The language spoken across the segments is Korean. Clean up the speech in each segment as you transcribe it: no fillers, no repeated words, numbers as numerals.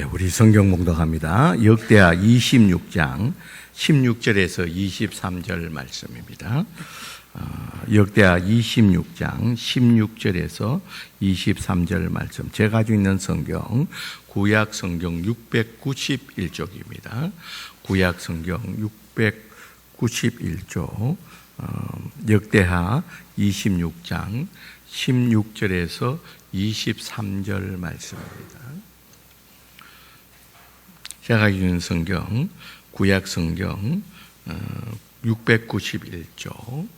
우리 성경 봉독합니다. 역대하 26장 16절에서 23절 말씀입니다. 역대하 26장 16절에서 23절 말씀. 제가 가지고 있는 성경 구약 성경 691쪽입니다. 구약 성경 691쪽 역대하 26장 16절에서 23절 말씀입니다. 제가 가지고 있는 성경 구약 성경 691쪽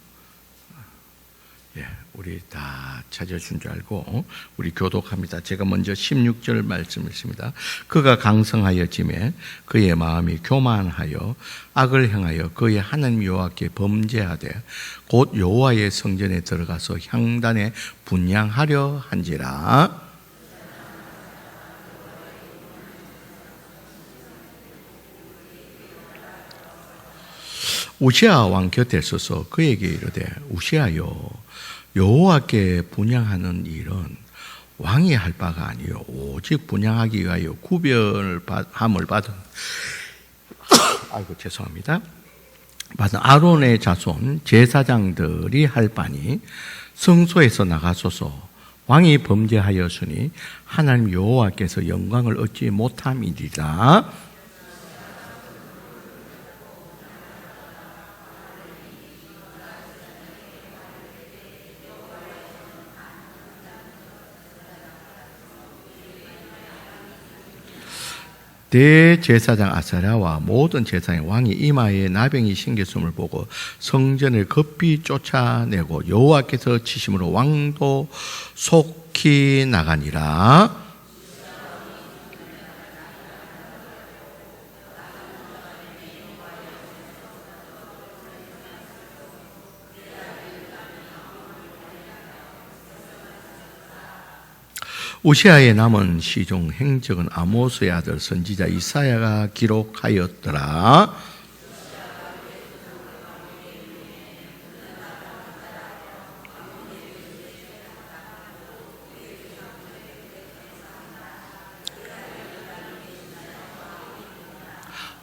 우리 다 찾아준 줄 알고 우리 교독합니다. 제가 먼저 16절 말씀을 씁니다. 그가 강성하여짐에 그의 마음이 교만하여 악을 행하여 그의 하나님 여호와께 범죄하되 곧 여호와의 성전에 들어가서 향단에 분향하려 한지라. 우시아 왕 곁에 서서 그에게 이르되 우시아여, 여호와께 분향하는 일은 왕이 할 바가 아니요 오직 분향하기 위하여 구별함을 받은 받은 아론의 자손 제사장들이 할 바니 성소에서 나가소서. 왕이 범죄하였으니 하나님 여호와께서 영광을 얻지 못함이리라. 대제사장 아사랴와 모든 제사장의 왕이 이마에 나병이 생겼음을 보고 성전을 급히 쫓아내고 여호와께서 치심으로 왕도 속히 나가니라. 우시아의 남은 시종 행적은 아모스의 아들 선지자 이사야가 기록하였더라.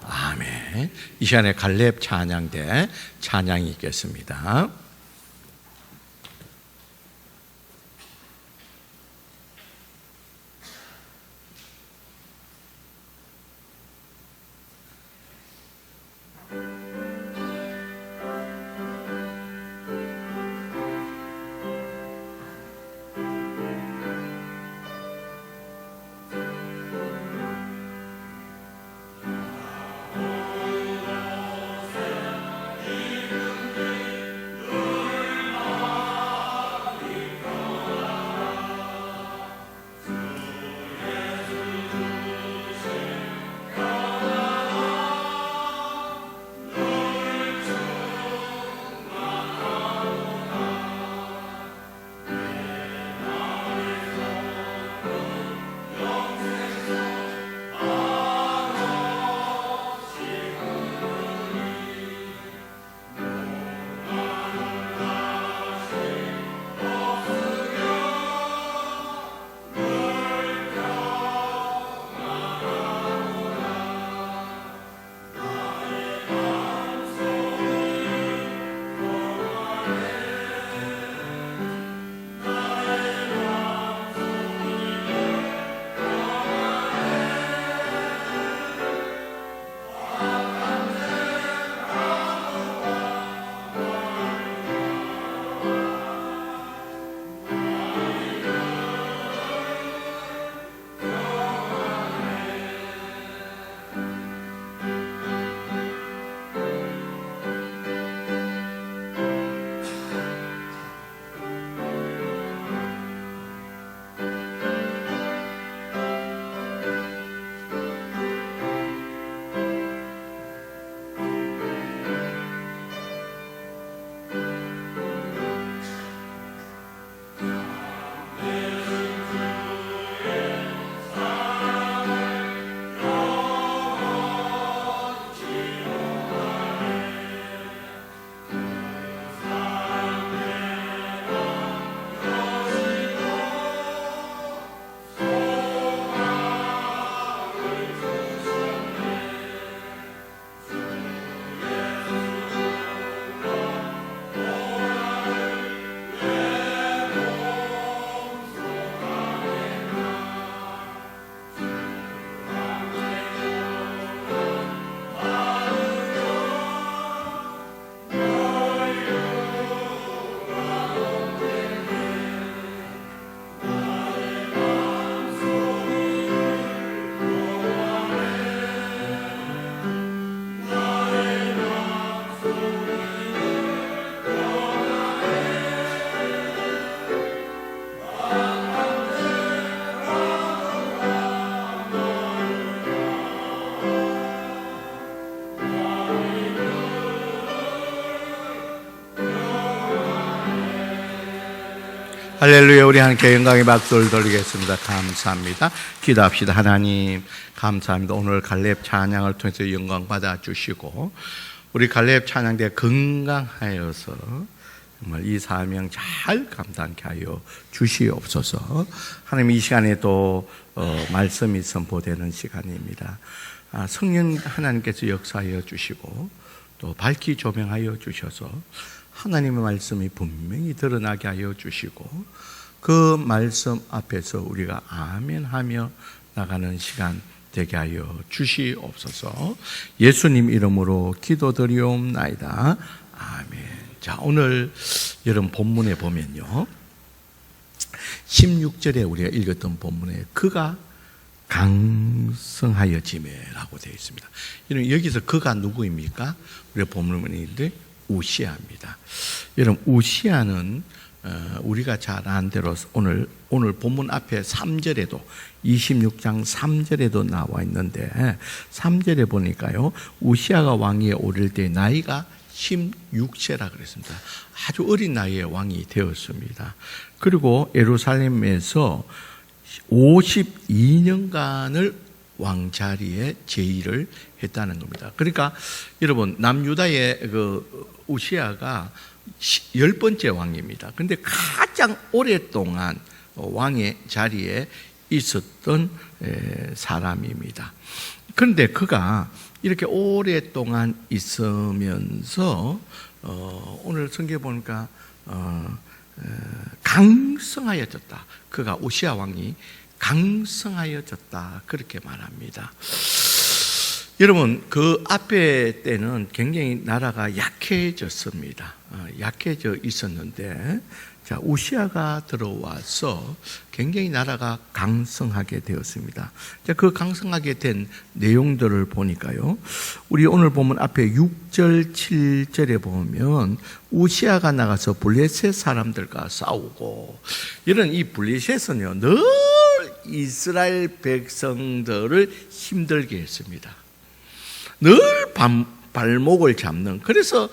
아멘. 이 시간에 갈렙 찬양대 찬양이 있겠습니다. 할렐루야. 우리 하나님께 영광의 박수를 돌리겠습니다. 감사합니다. 기도합시다. 하나님 감사합니다. 오늘 갈렙 찬양을 통해서 영광 받아주시고 우리 갈렙 찬양대 건강하여서 정말 이 사명 잘 감당케 하여 주시옵소서. 하나님 이 시간에 또 말씀이 선포되는 시간입니다. 성령 하나님께서 역사하여 주시고 또 밝히 조명하여 주셔서 하나님의 말씀이 분명히 드러나게 하여 주시고 그 말씀 앞에서 우리가 아멘하며 나가는 시간 되게 하여 주시옵소서. 예수님 이름으로 기도드리옵나이다. 아멘. 자, 오늘 여러분 본문에 보면요, 16절에 우리가 읽었던 본문에 그가 강성하여지매라고 되어 있습니다. 여기서 그가 누구입니까? 우리가 본문인데 우시아입니다. 여러분 우시아는 우리가 잘 아는 대로 오늘 본문 앞에 3절에도 26장 3절에도 나와 있는데 3절에 보니까요, 우시아가 왕위에 오를 때 나이가 16세라 그랬습니다. 아주 어린 나이에 왕이 되었습니다. 그리고 예루살렘에서 52년간을 왕자리에 제의를 했다는 겁니다. 그러니까 여러분 남유다의 그 우시아가 10번째 왕입니다. 그런데 가장 오랫동안 왕의 자리에 있었던 사람입니다. 그런데 그가 이렇게 오랫동안 있으면서 오늘 성경에 보니까 강성하여졌다. 그가 우시아 왕이 강성하여졌다 그렇게 말합니다. 여러분 그 앞에 때는 굉장히 나라가 약해졌습니다. 약해져 있었는데 자, 우시아가 들어와서 굉장히 나라가 강성하게 되었습니다. 자, 그 강성하게 된 내용들을 보니까요, 우리 오늘 보면 앞에 6절 7절에 보면 우시아가 나가서 블레셋 사람들과 싸우고, 이런 이 블레셋은요 늘 이스라엘 백성들을 힘들게 했습니다. 늘 발목을 잡는, 그래서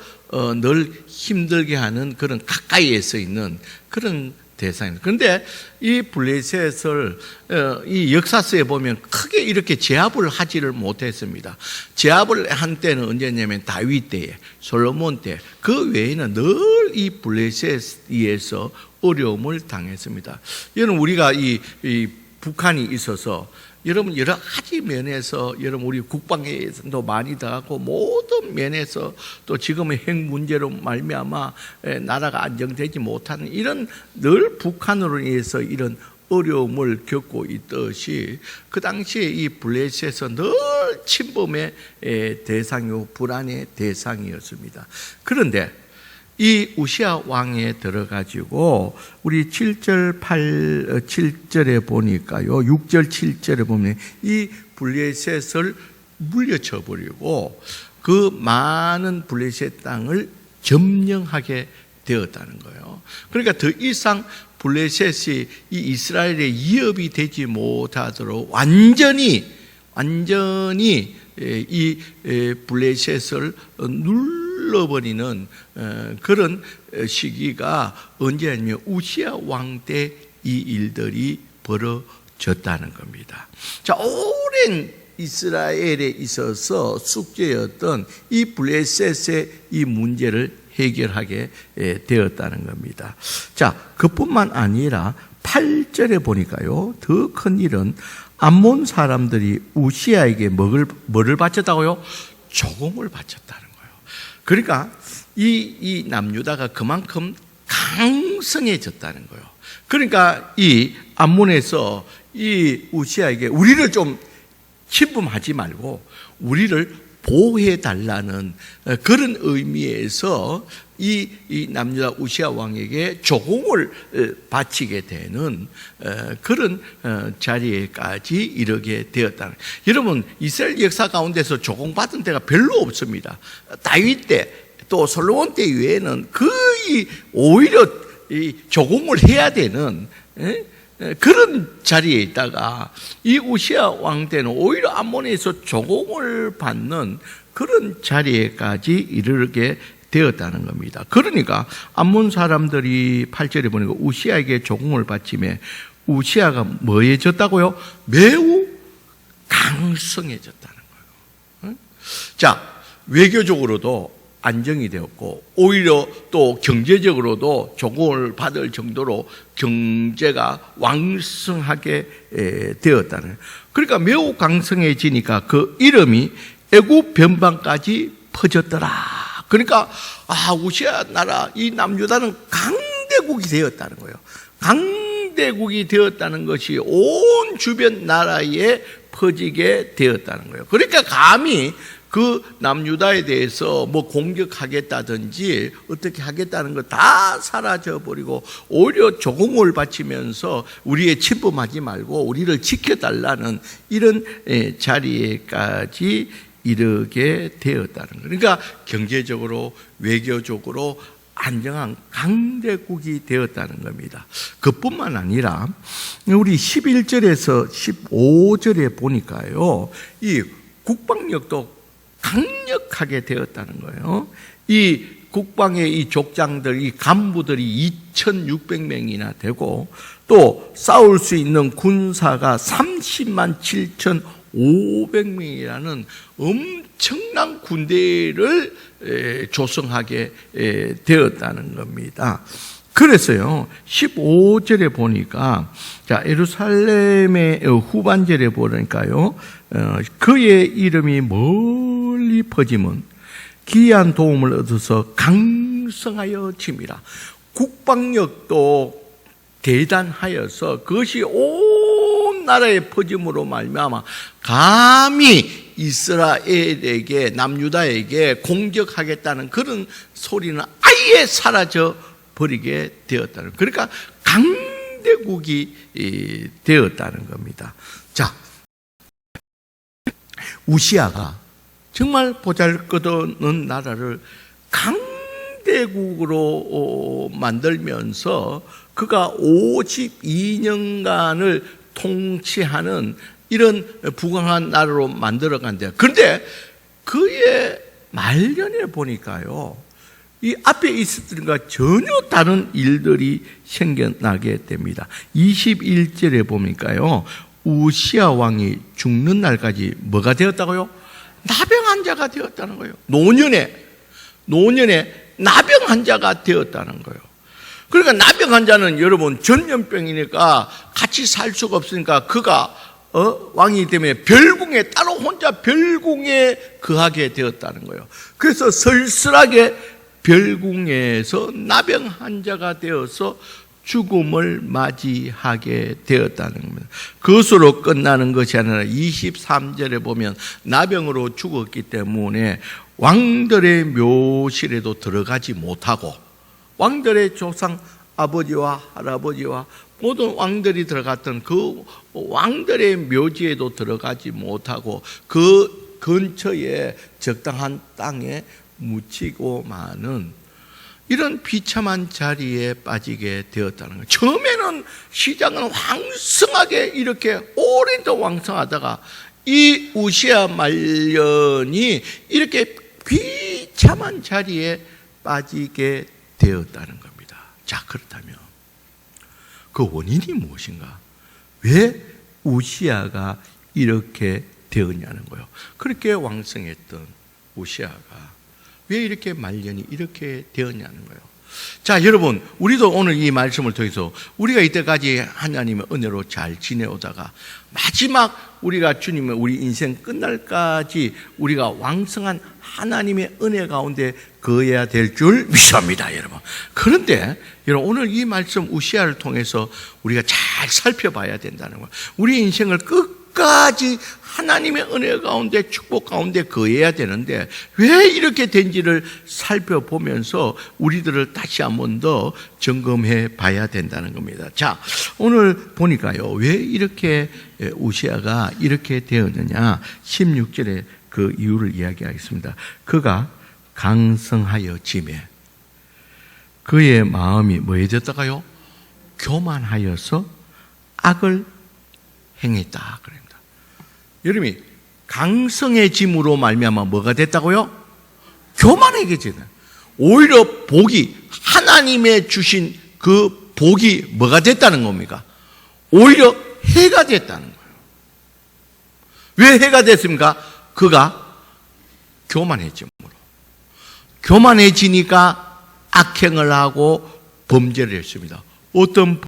늘 힘들게 하는 그런 가까이에서 있는 그런 대상입니다. 그런데 이 블레셋을 이 역사서에 보면 크게 이렇게 제압을 하지를 못했습니다. 제압을 한 때는 언제냐면 다윗 때에, 솔로몬 때, 그 외에는 늘 이 블레셋에서 어려움을 당했습니다. 여러분 우리가 이 북한이 있어서 여러분 여러 가지 면에서 여러분 우리 국방에서도 많이 당하고 모든 면에서 또 지금의 핵 문제로 말미암아 나라가 안정되지 못하는 이런 늘 북한으로 인해서 이런 어려움을 겪고 있듯이 그 당시에 이 블레셋은 늘 침범의 대상이고 불안의 대상이었습니다. 그런데 이 우시아 왕에 들어가지고 우리 7절에 보니까요, 6절 7절에 보면 이 블레셋을 물려쳐 버리고 그 많은 블레셋 땅을 점령하게 되었다는 거예요. 그러니까 더 이상 블레셋이 이 이스라엘의 위협이 되지 못하도록 완전히 이 블레셋을 눌러버리는 그런 시기가 언제냐면 우시아 왕 때 이 일들이 벌어졌다는 겁니다. 자, 오랜 이스라엘에 있어서 숙제였던 이 블레셋의 이 문제를 해결하게 되었다는 겁니다. 자, 그뿐만 아니라 8절에 보니까요, 더 큰 일은 암몬 사람들이 우시아에게 뭐를 바쳤다고요? 조공을 바쳤다는 거예요. 그러니까 이 남유다가 그만큼 강성해졌다는 거예요. 그러니까 이 암몬에서 이 우시아에게 우리를 좀 침범하지 말고 우리를 보호해 달라는 그런 의미에서 이 남유다 우시아 왕에게 조공을 바치게 되는 그런 자리에까지 이르게 되었다. 여러분 이스라엘 역사 가운데서 조공받은 때가 별로 없습니다. 다윗 때 또 솔로몬 때 외에는 거의 오히려 이 조공을 해야 되는 그런 자리에 있다가 이 우시아 왕 때는 오히려 암몬에서 조공을 받는 그런 자리에까지 이르게 되었다는 겁니다. 그러니까 암몬 사람들이 8절에 보니까 우시아에게 조공을 바치매 우시아가 뭐해졌다고요? 매우 강성해졌다는 거예요. 자, 외교적으로도 안정이 되었고 오히려 또 경제적으로도 조공을 받을 정도로 경제가 왕성하게 되었다는 거예요. 그러니까 매우 강성해지니까 그 이름이 애굽 변방까지 퍼졌더라. 그러니까 우시아 나라 이 남유다는 강대국이 되었다는 거예요. 강대국이 되었다는 것이 온 주변 나라에 퍼지게 되었다는 거예요. 그러니까 감히 그 남유다에 대해서 뭐 공격하겠다든지 어떻게 하겠다는 거 다 사라져버리고 오히려 조공을 바치면서 우리의 침범하지 말고 우리를 지켜달라는 이런 자리에까지 이르게 되었다는 거예요. 그러니까 경제적으로 외교적으로 안정한 강대국이 되었다는 겁니다. 그뿐만 아니라 우리 11절에서 15절에 보니까요, 이 국방력도 강력하게 되었다는 거예요. 이 국방의 이 족장들, 이 간부들이 2,600명이나 되고 또 싸울 수 있는 군사가 30만 7,500명이라는 엄청난 군대를 조성하게 되었다는 겁니다. 그래서요, 15절에 보니까, 자, 예루살렘의 후반절에 보니까요, 그의 이름이 멀리 퍼짐은 기이한 도움을 얻어서 강성하여 짐이라. 국방력도 대단하여서 그것이 온 나라에 퍼짐으로 말미암아 감히 이스라엘에게 남유다에게 공격하겠다는 그런 소리는 아예 사라져 버리게 되었다는, 그러니까 강대국이 되었다는 겁니다. 자, 우시아가 정말 보잘것없는 나라를 강대국으로 만들면서 그가 52년간을 통치하는 이런 부강한 나라로 만들어간대요. 그런데 그의 말년에 보니까요, 이 앞에 있었던 것과 전혀 다른 일들이 생겨나게 됩니다. 21절에 보니까요, 우시아 왕이 죽는 날까지 뭐가 되었다고요? 나병 환자가 되었다는 거예요. 노년에 나병 환자가 되었다는 거예요. 그러니까 나병 환자는 여러분 전염병이니까 같이 살 수가 없으니까 그가 왕이 되면 별궁에 따로 혼자 별궁에 거하게 되었다는 거예요. 그래서 쓸쓸하게 별궁에서 나병 환자가 되어서 죽음을 맞이하게 되었다는 겁니다. 그것으로 끝나는 것이 아니라 23절에 보면 나병으로 죽었기 때문에 왕들의 묘실에도 들어가지 못하고 왕들의 조상 아버지와 할아버지와 모든 왕들이 들어갔던 그 왕들의 묘지에도 들어가지 못하고 그 근처에 적당한 땅에 묻히고 마는 이런 비참한 자리에 빠지게 되었다는 거예요. 처음에는 시장은 왕성하게 이렇게 오랜 더 왕성하다가 이 우시아 말년이 이렇게 비참한 자리에 빠지게 되었다는 겁니다. 자, 그렇다면 그 원인이 무엇인가? 왜 우시아가 이렇게 되었냐는 거예요. 그렇게 왕성했던 우시아가 왜 이렇게 말년이 이렇게 되었냐는 거예요. 자, 여러분, 우리도 오늘 이 말씀을 통해서 우리가 이때까지 하나님의 은혜로 잘 지내오다가 마지막 우리가 주님의 우리 인생 끝날까지 우리가 왕성한 하나님의 은혜 가운데 거해야 될 줄 믿습니다, 여러분. 그런데 여러분, 오늘 이 말씀 우시아를 통해서 우리가 잘 살펴봐야 된다는 거예요. 우리 인생을 끝까지 하나님의 은혜 가운데 축복 가운데 거해야 되는데 왜 이렇게 된지를 살펴보면서 우리들을 다시 한 번 더 점검해 봐야 된다는 겁니다. 자, 오늘 보니까요, 왜 이렇게 우시아가 이렇게 되었느냐, 16절에 그 이유를 이야기하겠습니다. 그가 강성하여 짐에 그의 마음이 뭐해졌다가요? 교만하여서 악을 행했다 그럽니다. 여러분이 강성해짐으로 말미암아 뭐가 됐다고요? 교만해지네. 오히려 복이 하나님의 주신 그 복이 뭐가 됐다는 겁니까? 오히려 해가 됐다는 거예요. 왜 해가 됐습니까? 그가 교만해짐으로. 교만해지니까 악행을 하고 범죄를 했습니다. 어떤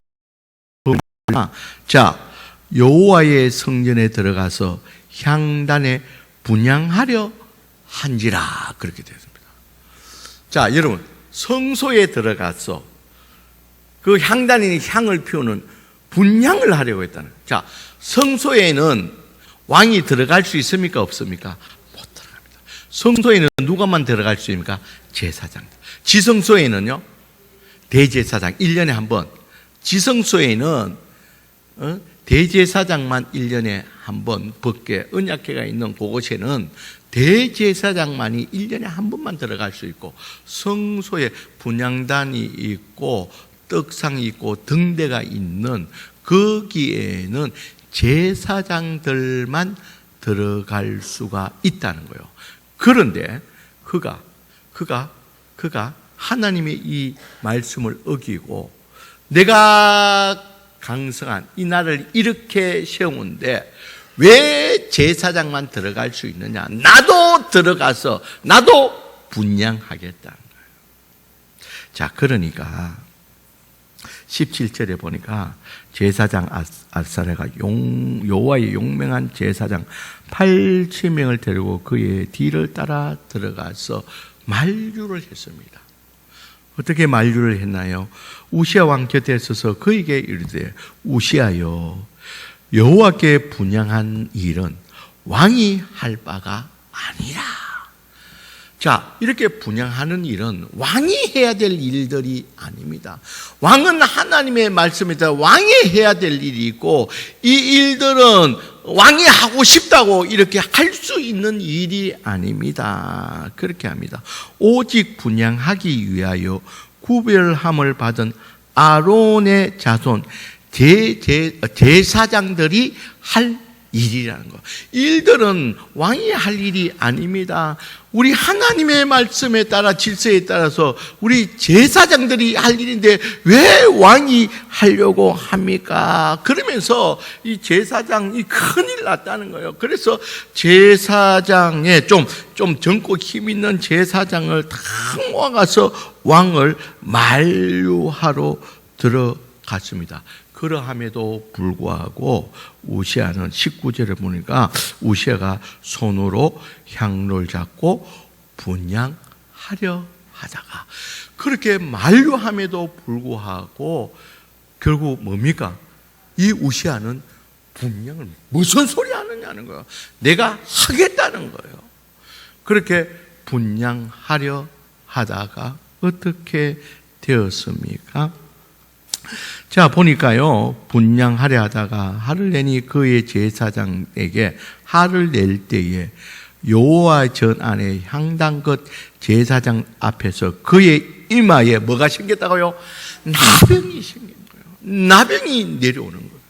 범죄냐? 자, 여호와의 성전에 들어가서 향단에 분향하려 한지라 그렇게 됐습니다. 자, 여러분 성소에 들어가서 그 향단에 향을 피우는 분향을 하려고 했다는 거예요. 자, 성소에는 왕이 들어갈 수 있습니까? 없습니까? 못 들어갑니다. 성소에는 누가만 들어갈 수 있습니까? 제사장. 지성소에는요, 대제사장 1년에 한 번. 지성소에는 대제사장만 1년에 한 번 법궤 언약궤가 있는 그곳에는 대제사장만이 1년에 한 번만 들어갈 수 있고, 성소에 분향단이 있고 떡상이 있고 등대가 있는 거기에는 제사장들만 들어갈 수가 있다는 거예요. 그런데 그가 하나님의 이 말씀을 어기고 내가 강성한 이 나를 이렇게 세우는데 왜 제사장만 들어갈 수 있느냐? 나도 들어가서 나도 분향하겠다는 거예요. 자, 그러니까 17절에 보니까 제사장 아사랴가 여호와의 용맹한 제사장 8,000명을 데리고 그의 뒤를 따라 들어가서 만류를 했습니다. 어떻게 만류를 했나요? 우시야 왕 곁에 서서 그에게 이르되 우시야여, 여호와께 분향한 일은 왕이 할 바가 아니라. 자, 이렇게 분향하는 일은 왕이 해야 될 일들이 아닙니다. 왕은 하나님의 말씀에 따라 왕이 해야 될 일이 있고, 이 일들은 왕이 하고 싶다고 이렇게 할 수 있는 일이 아닙니다. 그렇게 합니다. 오직 분향하기 위하여 구별함을 받은 아론의 자손 제사장들이 할 일이라는 거. 일들은 왕이 할 일이 아닙니다. 우리 하나님의 말씀에 따라 질서에 따라서 우리 제사장들이 할 일인데 왜 왕이 하려고 합니까? 그러면서 이 제사장이 큰일 났다는 거예요. 그래서 제사장에 좀 젊고 힘 있는 제사장을 다 모아가서 왕을 만류하러 들어갔습니다. 그러함에도 불구하고 우시야는 19절에 보니까 우시야가 손으로 향로를 잡고 분향하려 하다가 그렇게 만류함에도 불구하고 결국 뭡니까? 이 우시야는 분향을 무슨 소리 하느냐는 거예요. 내가 하겠다는 거예요. 그렇게 분향하려 하다가 어떻게 되었습니까? 자, 보니까요, 분향하려 하다가 하를 내니 그의 제사장에게 하를 낼 때에 여호와 전 안에 향단 것 제사장 앞에서 그의 이마에 뭐가 생겼다고요? 나병이 생긴 거예요. 나병이 내려오는 거예요.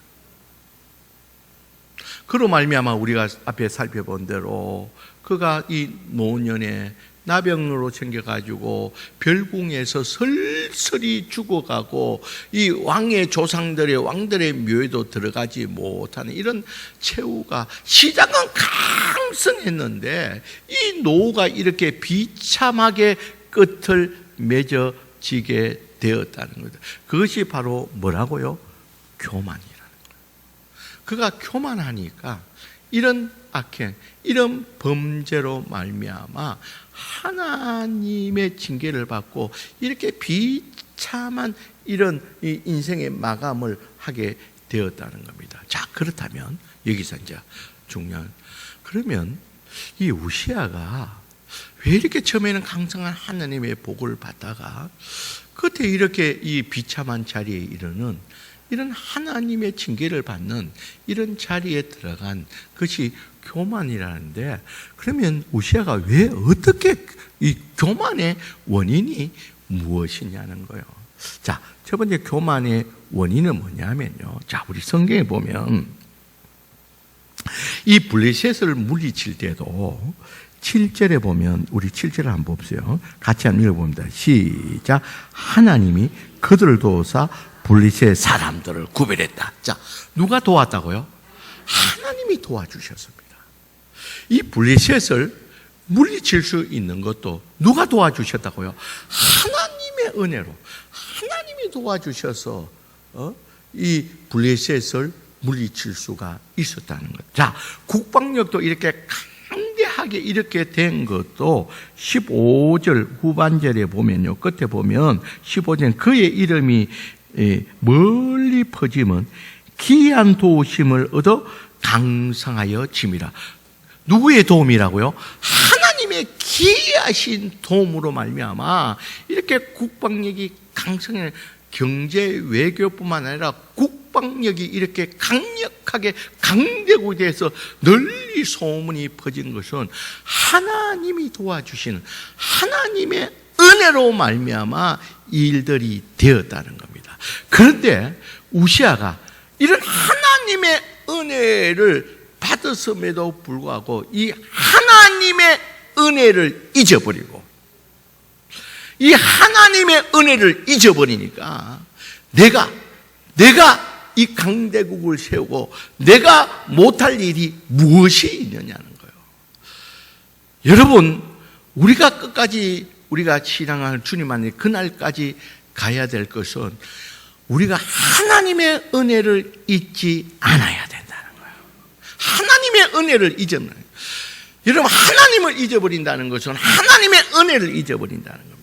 그로 말미암아 우리가 앞에 살펴본 대로 그가 이 노년에 나병으로 생겨가지고 별궁에서 설설이 죽어가고 이 왕의 조상들의 왕들의 묘에도 들어가지 못하는 이런 최후가 시작은 강성했는데 이 노후가 이렇게 비참하게 끝을 맺어지게 되었다는 거죠. 그것이 바로 뭐라고요? 교만이라는 거예요. 그가 교만하니까 이런 악행, 이런 범죄로 말미암아 하나님의 징계를 받고 이렇게 비참한 이런 인생의 마감을 하게 되었다는 겁니다. 자, 그렇다면 여기서 이제 중요한, 그러면 이 우시야가 왜 이렇게 처음에는 강성한 하나님의 복을 받다가 끝에 이렇게 이 비참한 자리에 이르는 이런 하나님의 징계를 받는 이런 자리에 들어간 것이 교만이라는데, 그러면 우시야가 왜 어떻게 이 교만의 원인이 무엇이냐는 거예요. 자, 첫 번째 교만의 원인은 뭐냐면요. 자, 우리 성경에 보면 이 블레셋을 물리칠 때도 7절에 보면 우리 7절을 한번 보세요. 같이 한번 읽어봅니다. 시작. 하나님이 그들을 도우사 블레셋 사람들을 구별했다. 자, 누가 도왔다고요? 하나님이 도와주셨습니다. 이 블레셋을 물리칠 수 있는 것도 누가 도와주셨다고요? 하나님의 은혜로 하나님이 도와주셔서 이 블레셋을 물리칠 수가 있었다는 것. 자, 국방력도 이렇게 강대하게 이렇게 된 것도 15절 후반절에 보면요, 끝에 보면 15절 그의 이름이 멀리 퍼지면 기이한 도우심을 얻어 강성하여 짐이라. 누구의 도움이라고요? 하나님의 기이하신 도움으로 말미암아 이렇게 국방력이 강성해. 경제 외교뿐만 아니라 국방력이 이렇게 강력하게 강대국에서 널리 소문이 퍼진 것은 하나님이 도와주시는 하나님의 은혜로 말미암아 일들이 되었다는 겁니다. 그런데 우시아가 이런 하나님의 은혜를 받았음에도 불구하고 이 하나님의 은혜를 잊어버리고 이 하나님의 은혜를 잊어버리니까 내가 이 강대국을 세우고 내가 못할 일이 무엇이 있느냐는 거예요. 여러분, 우리가 끝까지 우리가 신앙하는 주님 안에 그날까지 가야 될 것은 우리가 하나님의 은혜를 잊지 않아야 된다는 거예요. 하나님의 은혜를 잊어버려요. 여러분, 하나님을 잊어버린다는 것은 하나님의 은혜를 잊어버린다는 겁니다.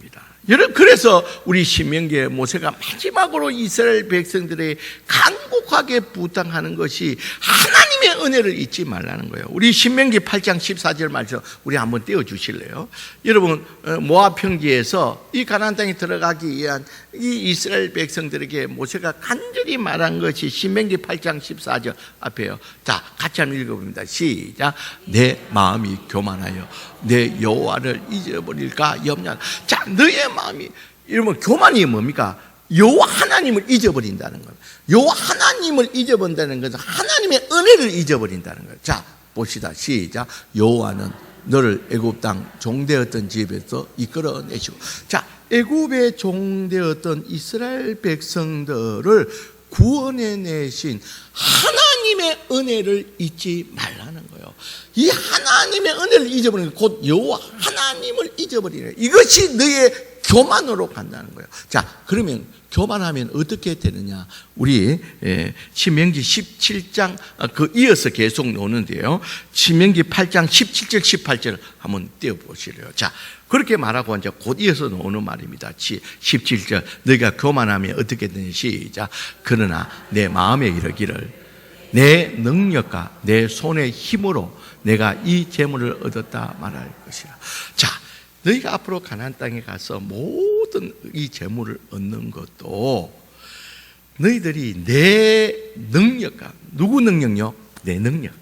여러분, 그래서 우리 신명기에 모세가 마지막으로 이스라엘 백성들의 간곡하게 부탁하는 것이 하나님의 은혜를 잊지 말라는 거예요. 우리 신명기 8장 14절 말씀 우리 한번 띄워주실래요? 여러분, 모압 평지에서 이 가나안 땅에 들어가기 위한 이 이스라엘 백성들에게 모세가 간절히 말한 것이 신명기 8장 14절 앞에요. 자, 같이 한번 읽어봅니다. 시작. 내 마음이 교만하여 내 여호와를 잊어버릴까 염려하라. 자, 너의 마음이, 여러분, 교만이 뭡니까? 여호와 하나님을 잊어버린다는 거예요. 여호와 하나님을 잊어버린다는 것은 하나님의 은혜를 잊어버린다는 거예요. 자, 봅시다. 시작. 여호와는 너를 애굽 땅 종되었던 집에서 이끌어내시고. 자, 애굽에 종되었던 이스라엘 백성들을 구원해내신 하나님의 은혜를 잊지 말라는 거예요. 이 하나님의 은혜를 잊어버리는 곧 여호와 하나님을 잊어버리는 이것이 너의 교만으로 간다는 거예요. 자, 그러면 교만하면 어떻게 되느냐? 우리 신명기 17장 이어서 계속 노는데요. 신명기 8장 17절 18절 한번 띄워보시래요. 자, 그렇게 말하고 이제 곧 이어서 나오는 말입니다. 17절 너희가 교만하면 어떻게 되느냐? 시작. 그러나 내 마음에 이르기를 내 능력과 내 손의 힘으로 내가 이 재물을 얻었다 말할 것이라. 자, 너희가 앞으로 가나안 땅에 가서 모든 이 재물을 얻는 것도 너희들이 내 능력과 누구 능력요? 내 능력,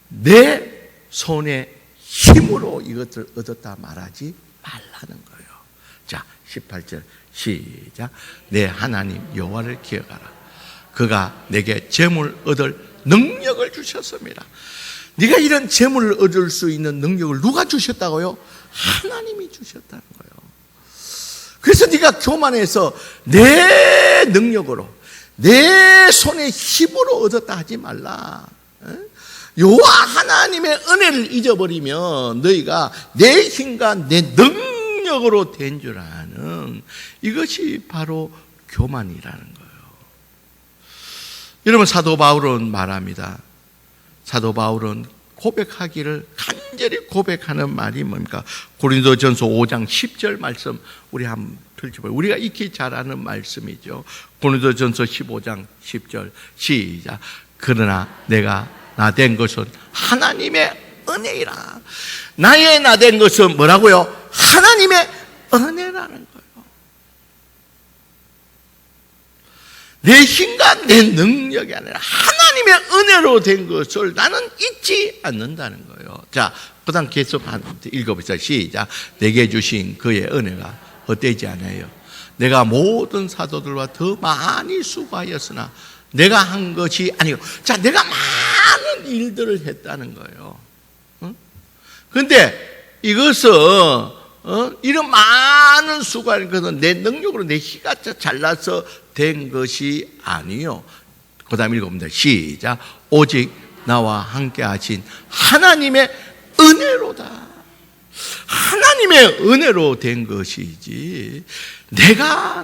내 손의 힘으로 이것을 얻었다 말하지 말라는 거예요. 자, 18절 시작. 내 하나님 여호와를 기억하라. 그가 내게 재물 얻을 능력을 주셨습니다. 네가 이런 재물을 얻을 수 있는 능력을 누가 주셨다고요? 하나님이 주셨다는 거예요. 그래서 네가 교만해서 내 능력으로 내 손의 힘으로 얻었다 하지 말라. 여호와 하나님의 은혜를 잊어버리면 너희가 내 힘과 내 능력으로 된 줄 아는 이것이 바로 교만이라는 거예요. 여러분, 사도 바울은 말합니다. 사도 바울은 고백하기를 간절히 고백하는 말이 뭡니까? 고린도전서 5장 10절 말씀 우리 한번 펼쳐봐요. 우리가 익히 잘 아는 말씀이죠. 고린도전서 15장 10절 시작. 그러나 내가 나된 것은 하나님의 은혜이라. 나의 나된 것은 뭐라고요? 하나님의 은혜라는 거예요. 내 힘과 내 능력이 아니라 하나님의 은혜로 된 것을 나는 잊지 않는다는 거예요. 자, 그 다음 계속 읽어보자. 시작. 내게 주신 그의 은혜가 헛되지 않아요. 내가 모든 사도들과 더 많이 수고하였으나 내가 한 것이 아니고, 자, 내가 많은 일들을 했다는 거예요. 응? 근데 이것은 이런 많은 수고하는 것은 내 능력으로 내 희가 잘나서 된 것이 아니요. 그 다음 읽어봅니다. 시작. 오직 나와 함께 하신 하나님의 은혜로다. 하나님의 은혜로 된 것이지 내가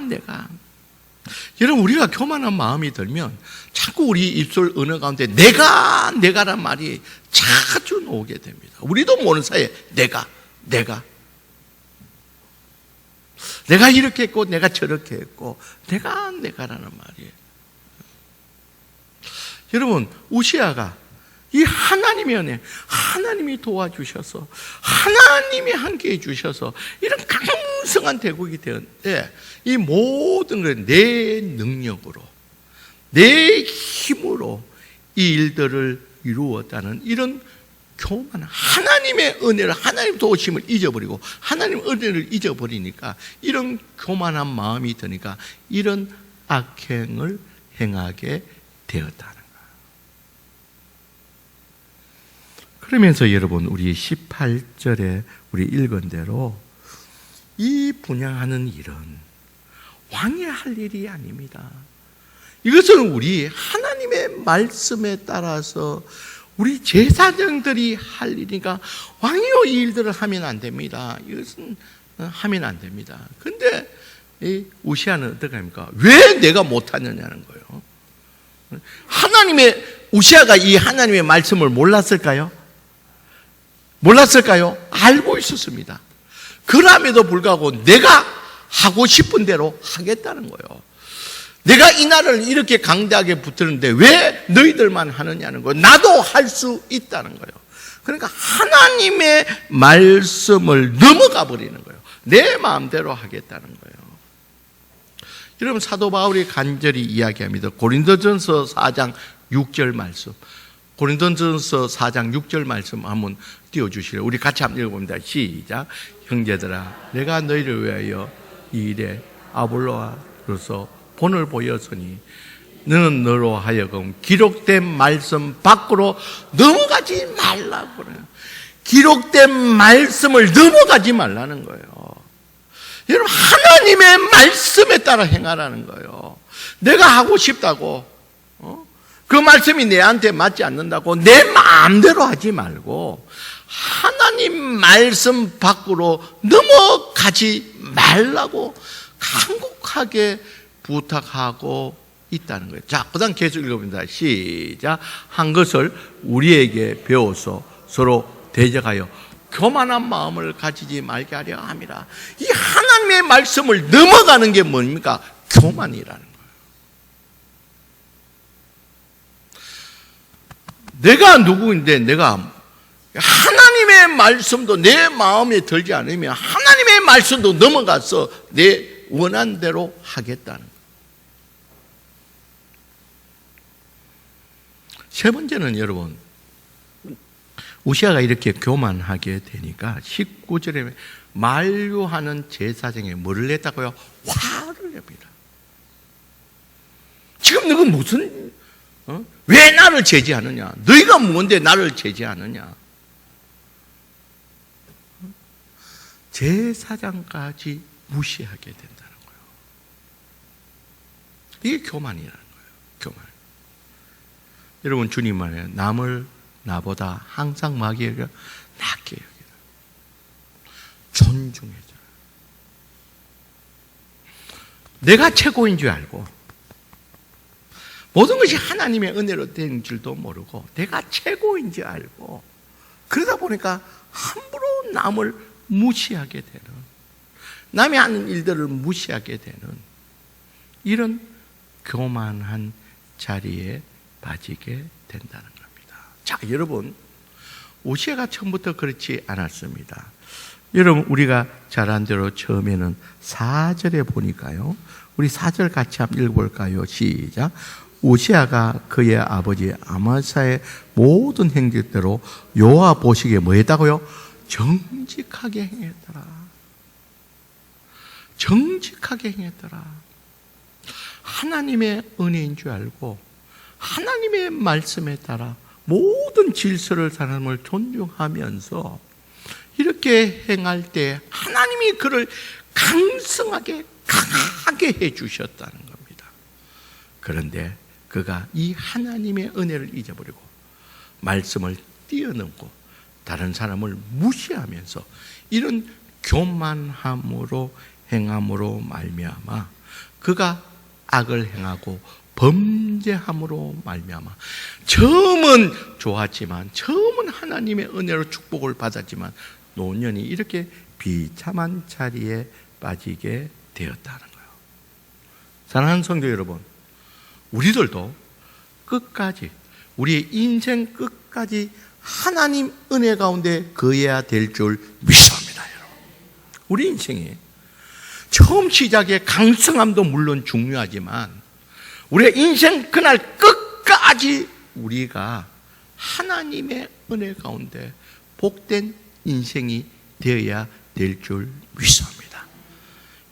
여러분, 우리가 교만한 마음이 들면 자꾸 우리 입술 은혜 가운데 내가란 말이 자주 나오게 됩니다. 우리도 모르는 사이에 내가 이렇게 했고 내가 저렇게 했고 내가라는 말이에요. 여러분, 우시아가 이 하나님의 은혜, 하나님이 도와주셔서 하나님이 함께해 주셔서 이런 강성한 대국이 되었는데 이 모든 걸 내 능력으로 내 힘으로 이 일들을 이루었다는 이런 교만한 하나님의 은혜를, 하나님 도우심을 잊어버리고 하나님 은혜를 잊어버리니까 이런 교만한 마음이 드니까 이런 악행을 행하게 되었다는 거예요. 그러면서 여러분, 우리 18절에 우리 읽은 대로 이 분향하는 일은 왕이 할 일이 아닙니다. 이것은 우리 하나님의 말씀에 따라서 우리 제사장들이 할 일이니까 왕이요 이 일들을 하면 안 됩니다. 이것은 하면 안 됩니다. 근데 이 우시아는 어떻게 합니까? 왜 내가 못하느냐는 거예요. 우시아가 이 하나님의 말씀을 몰랐을까요? 알고 있었습니다. 그럼에도 불구하고 내가 하고 싶은 대로 하겠다는 거예요. 내가 이 나라를 이렇게 강대하게 붙드는데 왜 너희들만 하느냐는 거예요. 나도 할 수 있다는 거예요. 그러니까 하나님의 말씀을 넘어가 버리는 거예요. 내 마음대로 하겠다는 거예요. 여러분, 사도 바울이 간절히 이야기합니다. 고린도전서 4장 6절 말씀. 고린도전서 4장 6절 말씀 한번 띄워주시래요. 우리 같이 한번 읽어봅니다. 시작. 형제들아, 내가 너희를 위하여 이 일에 아볼로아로서 본을 보였으니 너는 너로 하여금 기록된 말씀 밖으로 넘어가지 말라고 그래요. 기록된 말씀을 넘어가지 말라는 거예요. 여러분, 하나님의 말씀에 따라 행하라는 거예요. 내가 하고 싶다고 그 말씀이 내한테 맞지 않는다고 내 마음대로 하지 말고 하나님 말씀 밖으로 넘어가지 말라고 간곡하게 부탁하고 있다는 거예요. 자, 그 다음 계속 읽어봅니다. 시작. 한 것을 우리에게 배워서 서로 대적하여 교만한 마음을 가지지 말게 하려 함이라. 이 하나님의 말씀을 넘어가는 게 뭡니까? 교만이라는 거예요. 내가 누구인데 내가 하나님의 말씀도 내 마음에 들지 않으면 하나님의 말씀도 넘어가서 내 원한 대로 하겠다는 거예요. 세 번째는 여러분, 우시아가 이렇게 교만하게 되니까 19절에 만류하는 제사장에 뭐를 냈다고요? 화를 냅니다. 지금 너가 무슨 왜 나를 제지하느냐? 너희가 뭔데 나를 제지하느냐? 제사장까지 무시하게 된다는 거예요. 이게 교만이라는 거예요. 교만. 여러분, 주님 말에 남을 나보다 항상 마귀에게 낮게 여기라. 존중해줘라. 내가 최고인 줄 알고 모든 것이 하나님의 은혜로 된 줄도 모르고 내가 최고인 줄 알고 그러다 보니까 함부로 남을 무시하게 되는, 남이 하는 일들을 무시하게 되는 이런 교만한 자리에 빠지게 된다는 겁니다. 자, 여러분, 우시아가 처음부터 그렇지 않았습니다. 여러분, 우리가 잘 안 대로 처음에는 4절에 보니까요, 우리 4절 같이 한번 읽어볼까요? 시작. 우시아가 그의 아버지 아마사의 모든 행적대로 여호와 보시기에 뭐 했다고요? 정직하게 행했더라. 정직하게 행했더라. 하나님의 은혜인 줄 알고 하나님의 말씀에 따라 모든 질서를, 사람을 존중하면서 이렇게 행할 때 하나님이 그를 강성하게 강하게 해주셨다는 겁니다. 그런데 그가 이 하나님의 은혜를 잊어버리고 말씀을 뛰어넘고 다른 사람을 무시하면서 이런 교만함으로 행함으로 말미암아 그가 악을 행하고 범죄함으로 말미암아 처음은 좋았지만 처음은 하나님의 은혜로 축복을 받았지만 노년이 이렇게 비참한 자리에 빠지게 되었다는 거예요. 사랑하는 성도 여러분, 우리들도 끝까지 우리의 인생 끝까지 하나님 은혜 가운데 거해야 될 줄 믿습니다. 여러분, 우리 인생이 처음 시작의 강성함도 물론 중요하지만 우리의 인생 그날 끝까지 우리가 하나님의 은혜 가운데 복된 인생이 되어야 될 줄 믿습니다.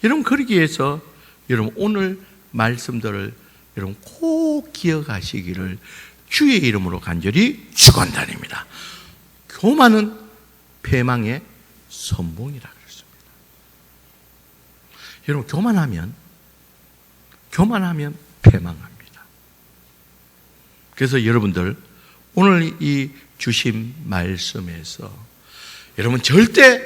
여러분, 그러기 위해서 여러분 오늘 말씀들을 여러분 꼭 기억하시기를 주의 이름으로 간절히 축원드립니다. 교만은 패망의 선봉이라 그랬습니다. 여러분, 교만하면 패망합니다. 그래서 여러분들 오늘 이 주신 말씀에서 여러분 절대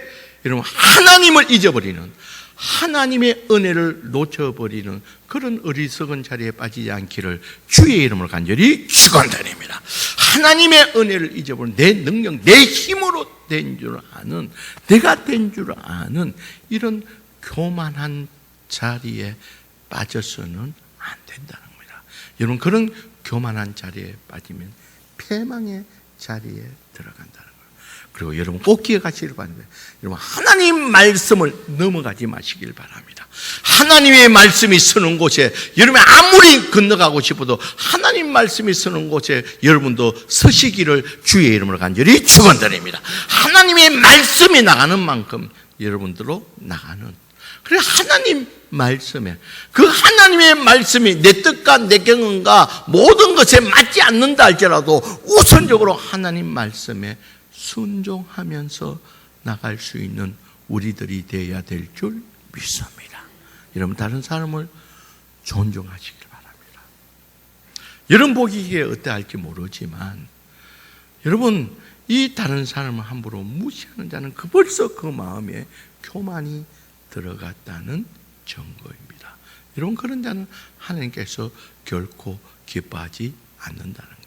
여러분 하나님을 잊어버리는, 하나님의 은혜를 놓쳐버리는 그런 어리석은 자리에 빠지지 않기를 주의 이름으로 간절히 축원드립니다. 하나님의 은혜를 잊어버리는, 내 능력, 내 힘으로 된 줄 아는, 내가 된 줄 아는 이런 교만한 자리에 빠져서는 안 된다는 겁니다. 여러분, 그런 교만한 자리에 빠지면 패망의 자리에 들어간다는 거예요. 그리고 여러분 꼭 기억하시길 바랍니다. 여러분, 하나님 말씀을 넘어가지 마시길 바랍니다. 하나님의 말씀이 서는 곳에 여러분이 아무리 건너가고 싶어도 하나님 말씀이 서는 곳에 여러분도 서시기를 주의 이름으로 간절히 축원드립니다. 하나님의 말씀이 나가는 만큼 여러분들로 나가는, 그래 하나님 말씀에, 그 하나님의 말씀이 내 뜻과 내 경험과 모든 것에 맞지 않는다 할지라도 우선적으로 하나님 말씀에 순종하면서 나갈 수 있는 우리들이 되어야 될 줄 믿습니다. 여러분, 다른 사람을 존중하시길 바랍니다. 여러분 보기에 어떠할지 모르지만 여러분, 이 다른 사람을 함부로 무시하는 자는 벌써 그 마음에 교만이 들어갔다는 증거입니다. 여러분, 그런 자는 하나님께서 결코 기뻐하지 않는다는 겁니다.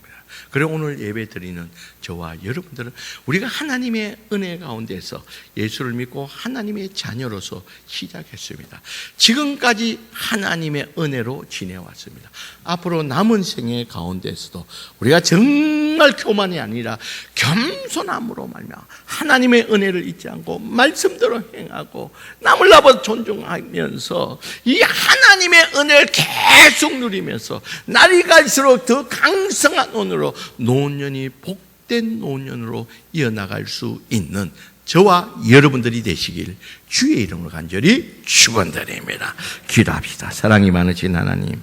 그래 오늘 예배 드리는 저와 여러분들은 우리가 하나님의 은혜 가운데서 예수를 믿고 하나님의 자녀로서 시작했습니다. 지금까지 하나님의 은혜로 지내왔습니다. 앞으로 남은 생애 가운데서도 우리가 정말 교만이 아니라 겸손함으로 말미암아 하나님의 은혜를 잊지 않고 말씀대로 행하고 남을 나보다 존중하면서 이 하나님의 은혜를 계속 누리면서 날이 갈수록 더 강성한 은혜로 노년이 복된 노년으로 이어나갈 수 있는 저와 여러분들이 되시길 주의 이름으로 간절히 축원드립니다. 기도합시다. 사랑이 많으신 하나님,